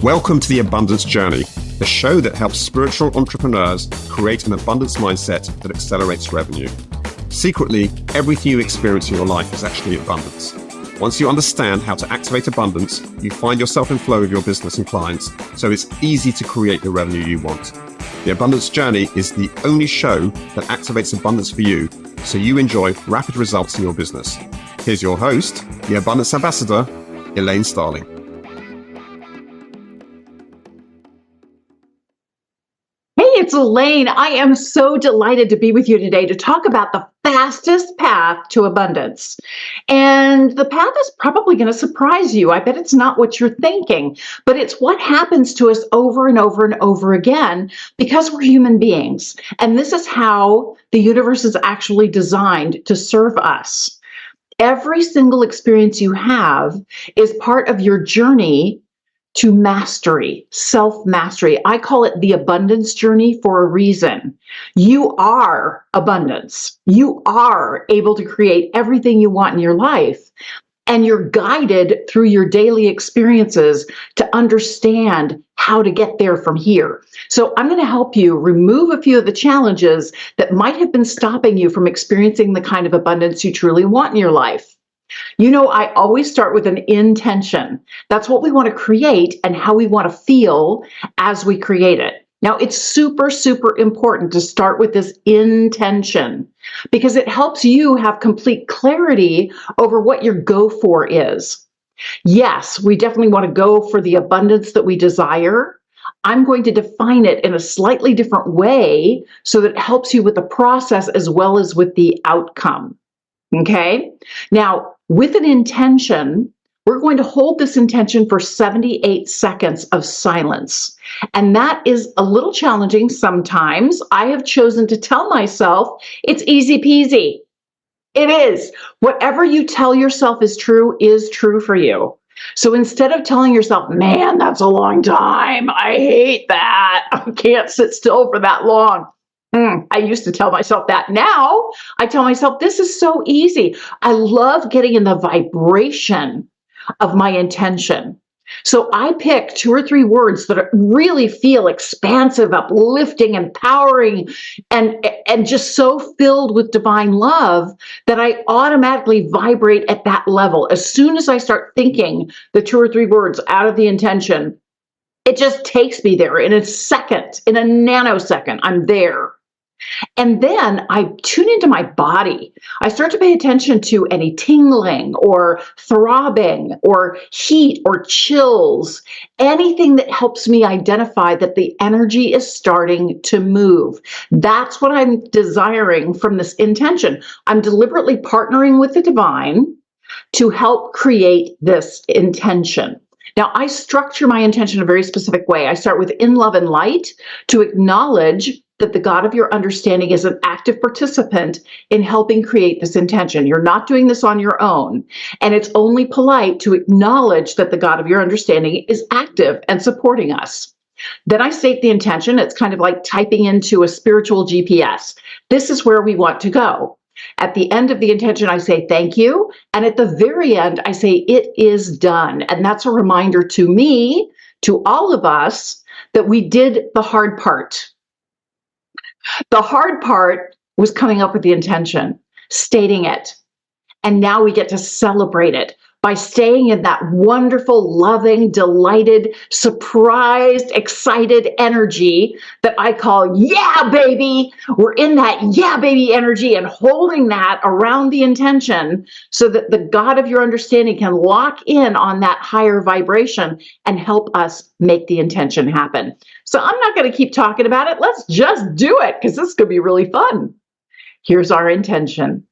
Welcome to the Abundance Journey, the show that helps spiritual entrepreneurs create an abundance mindset that accelerates revenue. Secretly, everything you experience in your life is actually abundance. Once you understand how to activate abundance, you find yourself in flow with your business and clients, so it's easy to create the revenue you want. The Abundance Journey is the only show that activates abundance for you, so you enjoy rapid results in your business. Here's your host, the Abundance Ambassador, Elaine Starling. It's Elaine. I am so delighted to be with you today to talk about the fastest path to abundance. And the path is probably going to surprise you. I bet it's not what you're thinking, but it's what happens to us over and over and over again because we're human beings. And this is how the universe is actually designed to serve us. Every single experience you have is part of your journey to mastery, self-mastery. I call it the abundance journey for a reason. You are abundance. You are able to create everything you want in your life. And you're guided through your daily experiences to understand how to get there from here. So I'm going to help you remove a few of the challenges that might have been stopping you from experiencing the kind of abundance you truly want in your life. You know, I always start with an intention. That's what we want to create and how we want to feel as we create it. Now, it's super, super important to start with this intention because it helps you have complete clarity over what your go for is. Yes, we definitely want to go for the abundance that we desire. I'm going to define it in a slightly different way so that it helps you with the process as well as with the outcome. Okay? Now, with an intention, we're going to hold this intention for 78 seconds of silence. And that is a little challenging sometimes. I have chosen to tell myself it's easy peasy. It is. Whatever you tell yourself is true for you. So instead of telling yourself, man, that's a long time. I hate that. I can't sit still for that long. I used to tell myself that. Now I tell myself, this is so easy. I love getting in the vibration of my intention. So I pick 2 or 3 words that really feel expansive, uplifting, empowering, and just so filled with divine love that I automatically vibrate at that level. As soon as I start thinking the 2 or 3 words out of the intention, it just takes me there in a second, in a nanosecond, I'm there. And then I tune into my body. I start to pay attention to any tingling or throbbing or heat or chills, anything that helps me identify that the energy is starting to move. That's what I'm desiring from this intention. I'm deliberately partnering with the divine to help create this intention. Now, I structure my intention in a very specific way. I start with in love and light to acknowledge that the God of your understanding is an active participant in helping create this intention. You're not doing this on your own. And it's only polite to acknowledge that the God of your understanding is active and supporting us. Then I state the intention. It's kind of like typing into a spiritual GPS. This is where we want to go. At the end of the intention, I say thank you. And at the very end, I say it is done. And that's a reminder to me, to all of us, that we did the hard part. The hard part was coming up with the intention, stating it. And now we get to celebrate it by staying in that wonderful, loving, delighted, surprised, excited energy that I call, yeah, baby. We're in that yeah, baby energy and holding that around the intention so that the God of your understanding can lock in on that higher vibration and help us make the intention happen. So I'm not going to keep talking about it. Let's just do it because this could be really fun. Here's our intention.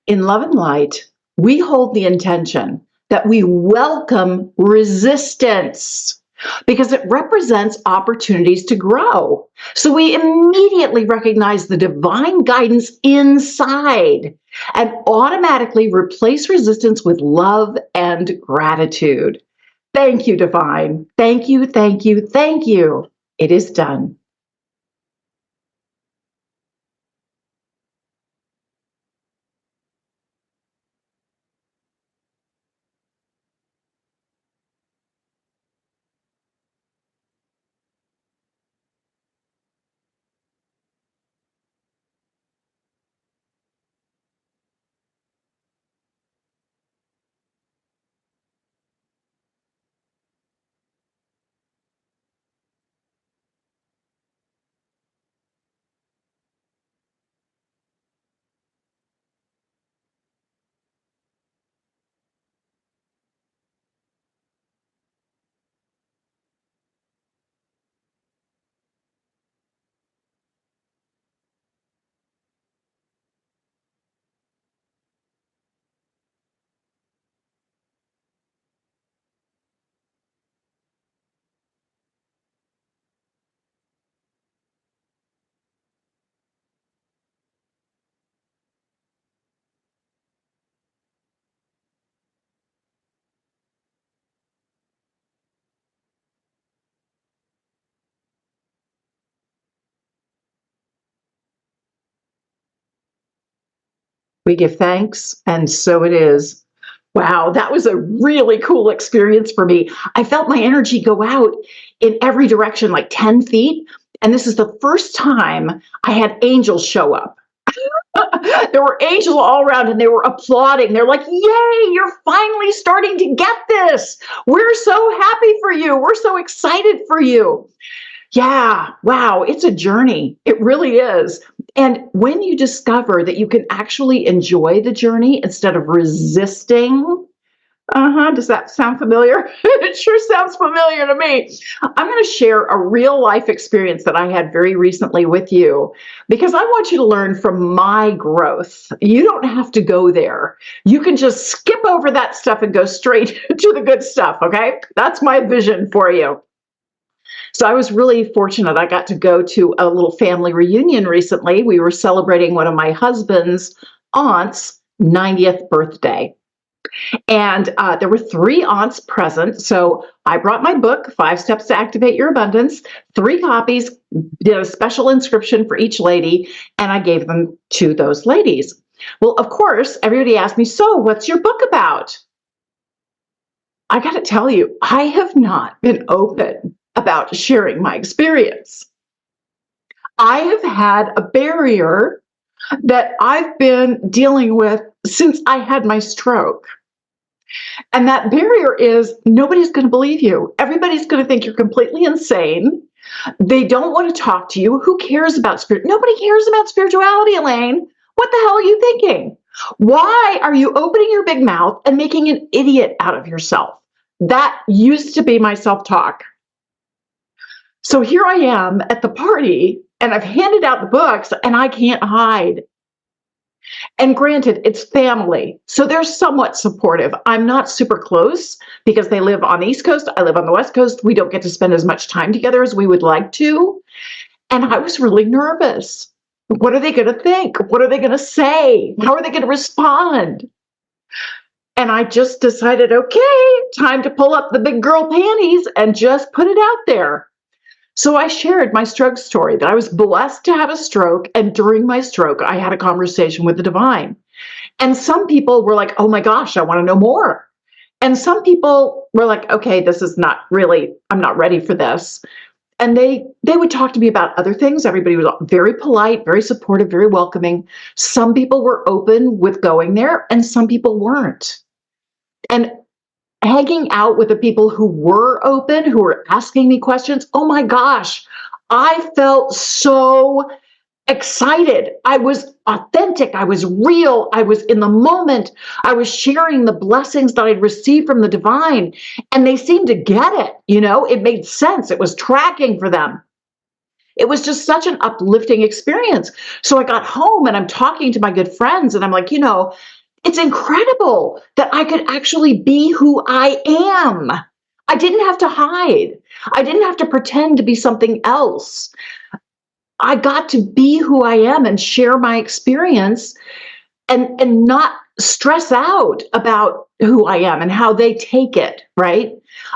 In love and light, we hold the intention that we welcome resistance because it represents opportunities to grow. So we immediately recognize the divine guidance inside and automatically replace resistance with love and gratitude. Thank you, divine. Thank you, thank you, thank you. It is done. we give thanks, and so it is. Wow, that was a really cool experience for me. I felt my energy go out in every direction, like 10 feet. And this is the first time I had angels show up. There were angels all around and they were applauding. They're like, yay, you're finally starting to get this. We're so happy for you. We're so excited for you. Yeah, wow, it's a journey. It really is. And when you discover that you can actually enjoy the journey instead of resisting, does that sound familiar? It sure sounds familiar to me. I'm going to share a real life experience that I had very recently with you because I want you to learn from my growth. You don't have to go there. You can just skip over that stuff and go straight to the good stuff, okay? That's my vision for you. So I was really fortunate. I got to go to a little family reunion recently. We were celebrating one of my husband's aunt's 90th birthday. And there were 3 aunts present. So I brought my book, 5 Steps to Activate Your Abundance, 3 copies, did a special inscription for each lady, and I gave them to those ladies. Well, of course, everybody asked me, so what's your book about? I got to tell you, I have not been open about sharing my experience. I have had a barrier that I've been dealing with since I had my stroke. And that barrier is nobody's going to believe you. Everybody's going to think you're completely insane. They don't want to talk to you. Who cares about spirit? Nobody cares about spirituality, Elaine. What the hell are you thinking? Why are you opening your big mouth and making an idiot out of yourself? That used to be my self-talk. So here I am at the party and I've handed out the books and I can't hide. And granted, it's family, so they're somewhat supportive. I'm not super close because they live on the East Coast. I live on the West Coast. We don't get to spend as much time together as we would like to. And I was really nervous. What are they going to think? What are they going to say? How are they going to respond? And I just decided, okay, time to pull up the big girl panties and just put it out there. So I shared my stroke story, that I was blessed to have a stroke, and during my stroke, I had a conversation with the divine. And some people were like, oh my gosh, I want to know more. And some people were like, okay, this is not really, I'm not ready for this. And they would talk to me about other things. Everybody was very polite, very supportive, very welcoming. Some people were open with going there, and some people weren't. And hanging out with the people who were open, who were asking me questions, oh my gosh, I felt so excited. I was authentic. I was real. I was in the moment. I was sharing the blessings that I'd received from the divine, and they seemed to get it. It made sense. It was tracking for them. It was just such an uplifting experience. So I got home and I'm talking to my good friends and I'm like, it's incredible that I could actually be who I am. I didn't have to hide. I didn't have to pretend to be something else. I got to be who I am and share my experience and not stress out about who I am and how they take it, right?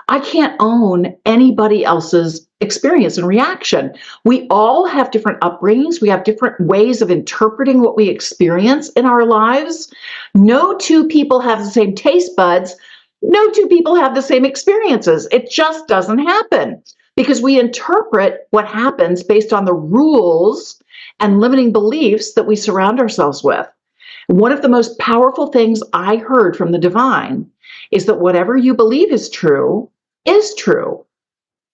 I can't own anybody else's experience and reaction. We all have different upbringings. We have different ways of interpreting what we experience in our lives. No 2 people have the same taste buds. No 2 people have the same experiences. It just doesn't happen because we interpret what happens based on the rules and limiting beliefs that we surround ourselves with. One of the most powerful things I heard from the divine is that whatever you believe is true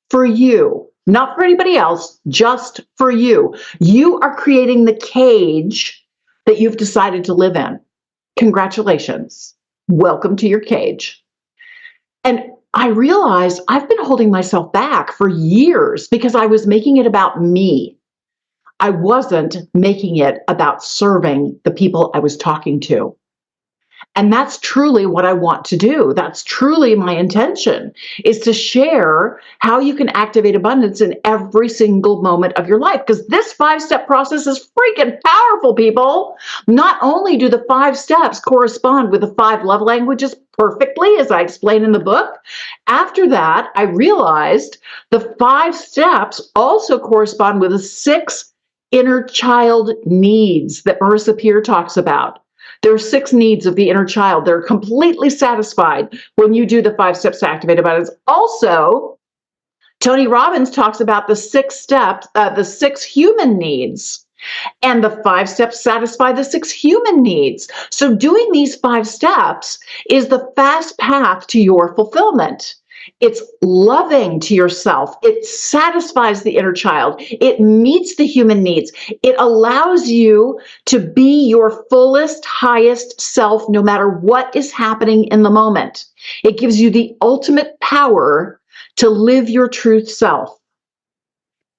for you, not for anybody else, just for you. You are creating the cage that you've decided to live in. Congratulations. Welcome to your cage. And I realized I've been holding myself back for years because I was making it about me. I wasn't making it about serving the people I was talking to. And that's truly what I want to do. That's truly my intention, is to share how you can activate abundance in every single moment of your life. Because this 5-step process is freaking powerful, people. Not only do the 5 steps correspond with the 5 love languages perfectly, as I explain in the book, after that, I realized the 5 steps also correspond with the 6 inner child needs that Marissa Peer talks about. There are 6 needs of the inner child. They're completely satisfied when you do the 5 steps to activate abundance. Also, Tony Robbins talks about the 6 steps, the 6 human needs. And the 5 steps satisfy the 6 human needs. So doing these 5 steps is the fast path to your fulfillment. It's loving to yourself. It satisfies the inner child. It meets the human needs. It allows you to be your fullest, highest self, no matter what is happening in the moment. It gives you the ultimate power to live your truth self.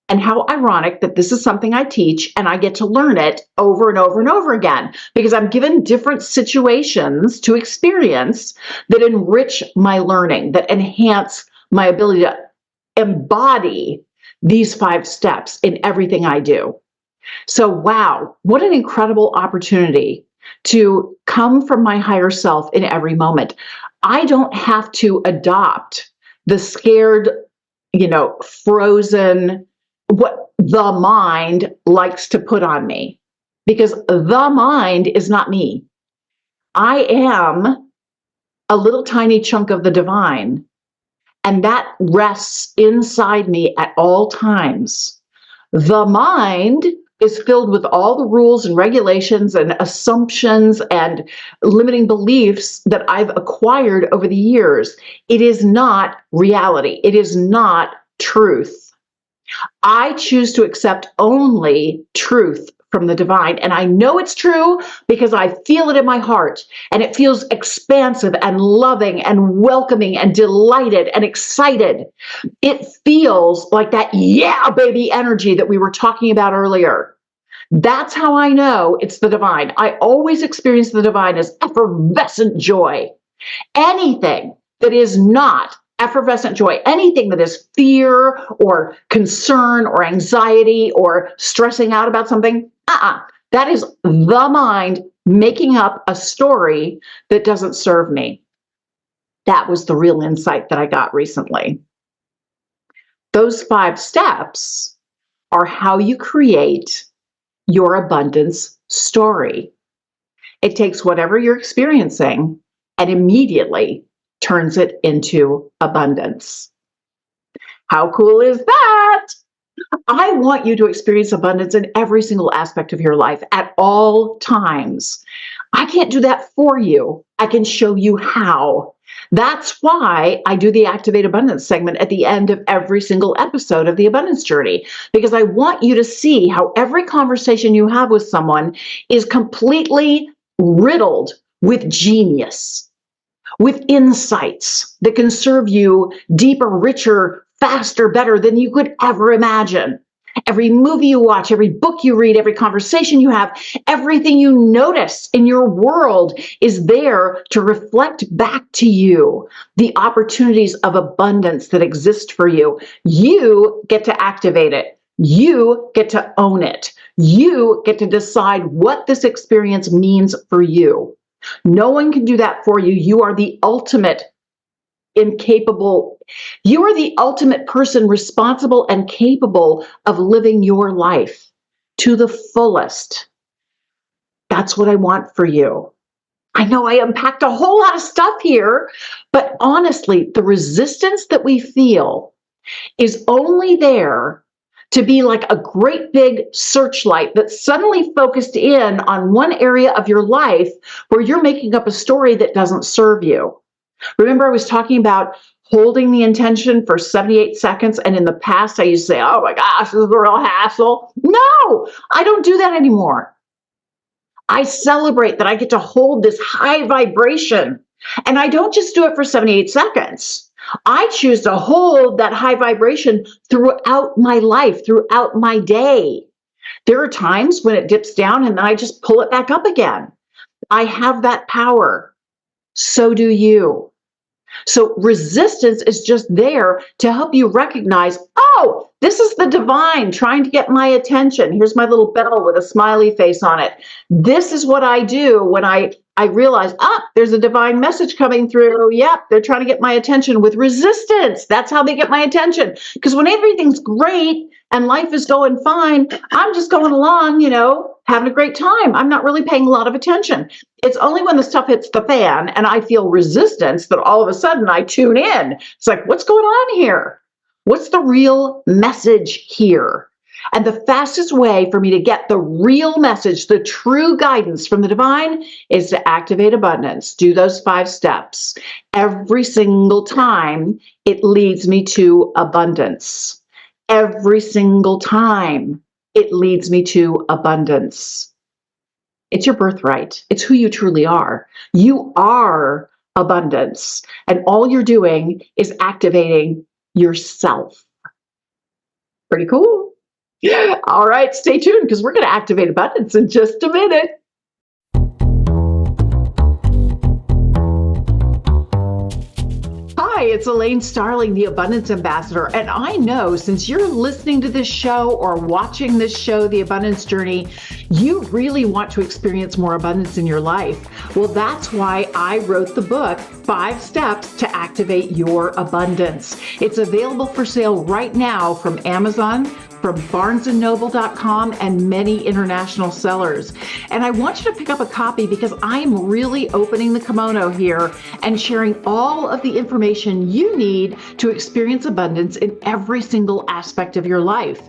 And how ironic that this is something I teach and I get to learn it over and over and over again, because I'm given different situations to experience that enrich my learning, that enhance my ability to embody these 5 steps in everything I do. So, wow, what an incredible opportunity to come from my higher self in every moment. I don't have to adopt the scared, frozen, what the mind likes to put on me, because the mind is not me. I am a little tiny chunk of the divine, and that rests inside me at all times. The mind is filled with all the rules and regulations and assumptions and limiting beliefs that I've acquired over the years. It is not reality. It is not truth. I choose to accept only truth from the divine. And I know it's true because I feel it in my heart. And it feels expansive and loving and welcoming and delighted and excited. It feels like that, yeah, baby energy that we were talking about earlier. That's how I know it's the divine. I always experience the divine as effervescent joy. Anything that is not effervescent joy, anything that is fear or concern or anxiety or stressing out about something, that is the mind making up a story that doesn't serve me. That was the real insight that I got recently. Those 5 steps are how you create your abundance story. It takes whatever you're experiencing and immediately turns it into abundance. How cool is that? I want you to experience abundance in every single aspect of your life at all times. I can't do that for you. I can show you how. That's why I do the Activate Abundance segment at the end of every single episode of the Abundance Journey, because I want you to see how every conversation you have with someone is completely riddled with genius, with insights that can serve you deeper, richer, faster, better than you could ever imagine. Every movie you watch, every book you read, every conversation you have, everything you notice in your world is there to reflect back to you the opportunities of abundance that exist for you. You get to activate it. You get to own it. You get to decide what this experience means for you. No one can do that for you. You are the ultimate incapable. You are the ultimate person responsible and capable of living your life to the fullest. That's what I want for you. I know I unpacked a whole lot of stuff here, but honestly, the resistance that we feel is only there to be like a great big searchlight that's suddenly focused in on one area of your life where you're making up a story that doesn't serve you. Remember, I was talking about holding the intention for 78 seconds, and in the past I used to say, oh my gosh, this is a real hassle. No, I don't do that anymore. I celebrate that I get to hold this high vibration, and I don't just do it for 78 seconds. I choose to hold that high vibration throughout my life, throughout my day. There are times when it dips down and then I just pull it back up again. I have that power. So do you. So resistance is just there to help you recognize, oh, this is the divine trying to get my attention. Here's my little bell with a smiley face on it. This is what I do when I realize, there's a divine message coming through. Yep, they're trying to get my attention with resistance. That's how they get my attention. Because when everything's great and life is going fine, I'm just going along, having a great time. I'm not really paying a lot of attention. It's only when the stuff hits the fan and I feel resistance that all of a sudden I tune in. It's like, what's going on here? What's the real message here? And the fastest way for me to get the real message, the true guidance from the divine, is to activate abundance. Do those 5 steps. Every single time it leads me to abundance. Every single time it leads me to abundance. It's your birthright. It's who you truly are. You are abundance. And all you're doing is activating yourself. Pretty cool. All right, stay tuned because we're going to activate abundance in just a minute. Hi, it's Elaine Starling, the Abundance Ambassador, and I know since you're listening to this show or watching this show, The Abundance Journey, you really want to experience more abundance in your life. Well, that's why I wrote the book, 5 Steps to Activate Your Abundance. It's available for sale right now from Amazon, from barnesandnoble.com, and many international sellers. And I want you to pick up a copy because I'm really opening the kimono here and sharing all of the information you need to experience abundance in every single aspect of your life.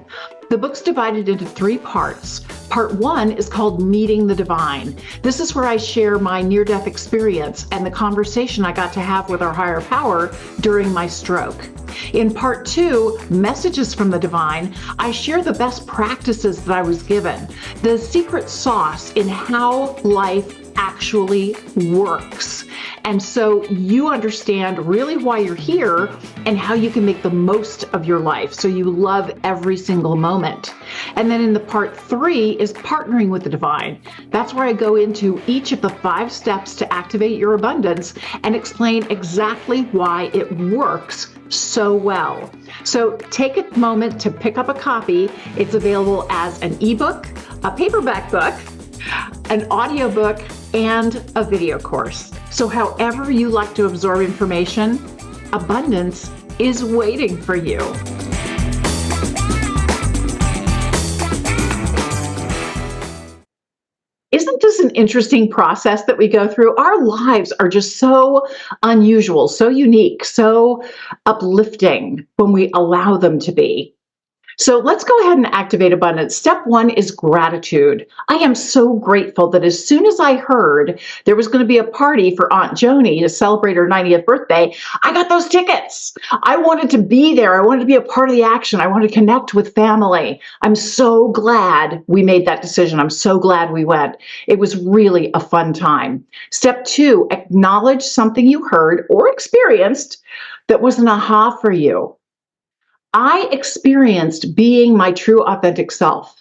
The book's divided into 3 parts. Part 1 is called Meeting the Divine. This is where I share my near-death experience and the conversation I got to have with our higher power during my stroke. In Part 2, Messages from the Divine, I share the best practices that I was given, the secret sauce in how life actually works. And so you understand really why you're here and how you can make the most of your life so you love every single moment. And then in the Part 3 is Partnering with the Divine. That's where I go into each of the 5 steps to activate your abundance and explain exactly why it works so well. So take a moment to pick up a copy. It's available as an ebook, a paperback book, an audiobook, and a video course. So however you like to absorb information, abundance is waiting for you. Isn't this an interesting process that we go through? Our lives are just so unusual, so unique, so uplifting when we allow them to be. So let's go ahead and activate abundance. Step 1 is gratitude. I am so grateful that as soon as I heard there was going to be a party for Aunt Joni to celebrate her 90th birthday, I got those tickets. I wanted to be there. I wanted to be a part of the action. I wanted to connect with family. I'm so glad we made that decision. I'm so glad we went. It was really a fun time. Step 2, acknowledge something you heard or experienced that was an aha for you. I experienced being my true authentic self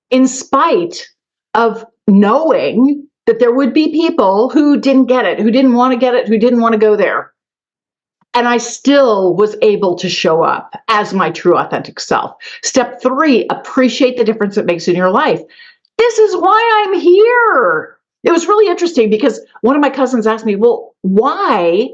in spite of knowing that there would be people who didn't get it, who didn't want to get it, who didn't want to go there. And I still was able to show up as my true authentic self. Step 3, appreciate the difference it makes in your life. This is why I'm here. It was really interesting because one of my cousins asked me, well, why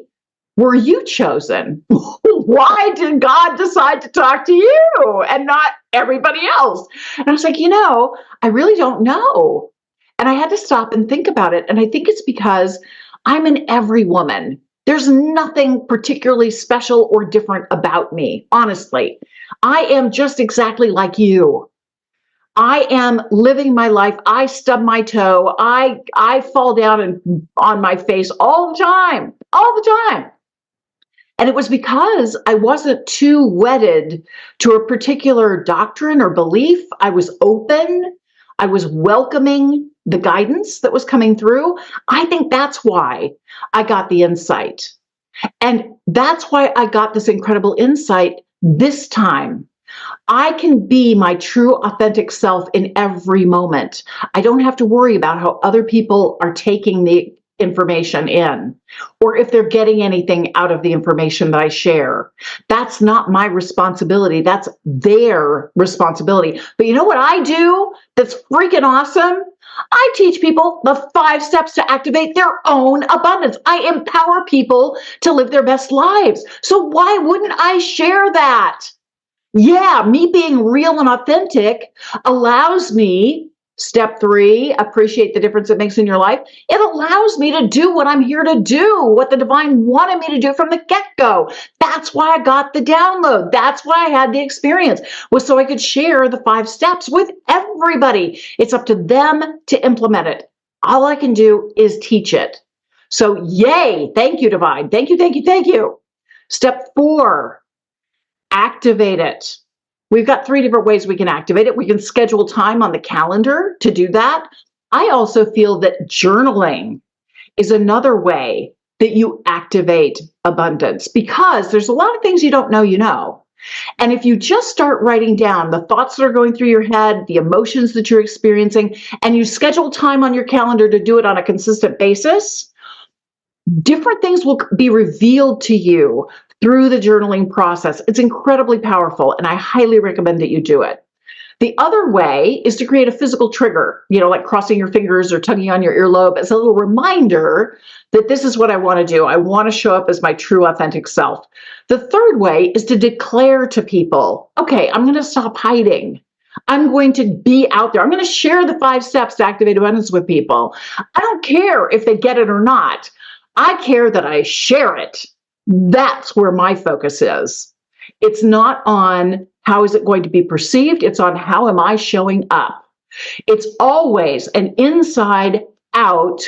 were you chosen? Why did God decide to talk to you and not everybody else? And I was like, I really don't know. And I had to stop and think about it. And I think it's because I'm an every woman. There's nothing particularly special or different about me, honestly. I am just exactly like you. I am living my life. I stub my toe. I fall down and on my face all the time. And it was because I wasn't too wedded to a particular doctrine or belief. I was open. I was welcoming the guidance that was coming through. I think that's why I got the insight. And that's why I got this incredible insight this time. I can be my true authentic self in every moment. I don't have to worry about how other people are taking the information in, or if they're getting anything out of the information that I share. That's not my responsibility. That's their responsibility. But you know what I do that's freaking awesome? I teach people the 5 steps to activate their own abundance. I empower people to live their best lives. So why wouldn't I share that? Yeah, me being real and authentic allows me Step 3, appreciate the difference it makes in your life. It allows me to do what I'm here to do, what the divine wanted me to do from the get-go. That's why I got the download. That's why I had the experience, was so I could share the 5 steps with everybody. It's up to them to implement it. All I can do is teach it. So yay, thank you, divine. Thank you, thank you, thank you. Step 4, activate it. We've got 3 different ways we can activate it. We can schedule time on the calendar to do that. I also feel that journaling is another way that you activate abundance, because there's a lot of things you don't know you know. And if you just start writing down the thoughts that are going through your head, the emotions that you're experiencing, and you schedule time on your calendar to do it on a consistent basis, different things will be revealed to you through the journaling process. It's incredibly powerful, and I highly recommend that you do it. The other way is to create a physical trigger, like crossing your fingers or tugging on your earlobe as a little reminder that this is what I want to do. I want to show up as my true, authentic self. The third way is to declare to people, okay, I'm going to stop hiding. I'm going to be out there. I'm going to share the 5 steps to activate abundance with people. I don't care if they get it or not. I care that I share it. That's where my focus is. It's not on how is it going to be perceived. It's on how am I showing up. It's always an inside out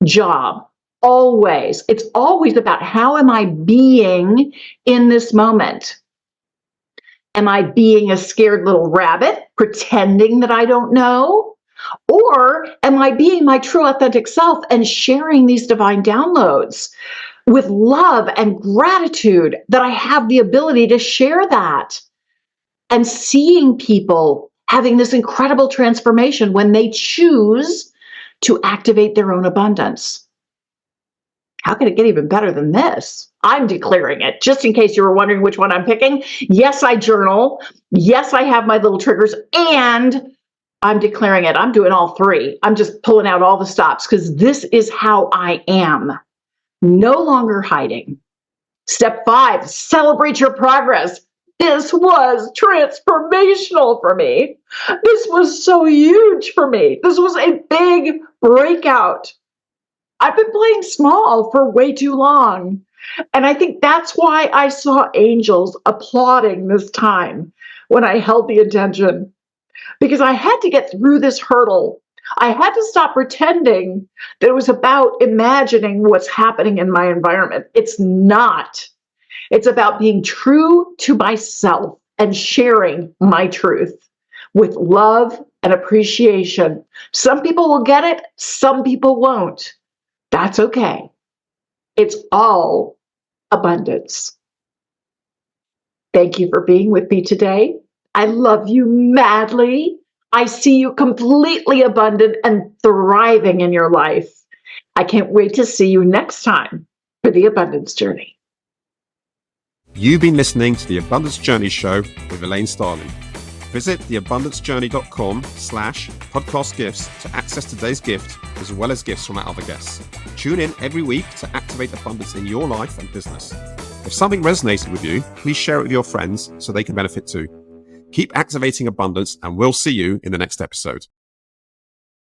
job. Always. It's always about how am I being in this moment. Am I being a scared little rabbit, pretending that I don't know? Or am I being my true authentic self and sharing these divine downloads with love and gratitude that I have the ability to share that, and seeing people having this incredible transformation when they choose to activate their own abundance? How can it get even better than this? I'm declaring it, just in case you were wondering which one I'm picking. Yes, I journal. Yes, I have my little triggers, and I'm declaring it. I'm doing all 3. I'm just pulling out all the stops because this is how I am. No longer hiding. Step 5, celebrate your progress. This was transformational for me. This was so huge for me. This was a big breakout. I've been playing small for way too long. And I think that's why I saw angels applauding this time when I held the intention, because I had to get through this hurdle. I had to stop pretending that it was about imagining what's happening in my environment. It's not. It's about being true to myself and sharing my truth with love and appreciation. Some people will get it, some people won't. That's okay. It's all abundance. Thank you for being with me today. I love you madly. I see you completely abundant and thriving in your life. I can't wait to see you next time for the Abundance Journey. You've been listening to the Abundance Journey Show with Elaine Starling. Visit theabundancejourney.com/podcast gifts to access today's gift, as well as gifts from our other guests. Tune in every week to activate abundance in your life and business. If something resonated with you, please share it with your friends so they can benefit too. Keep activating abundance, and we'll see you in the next episode.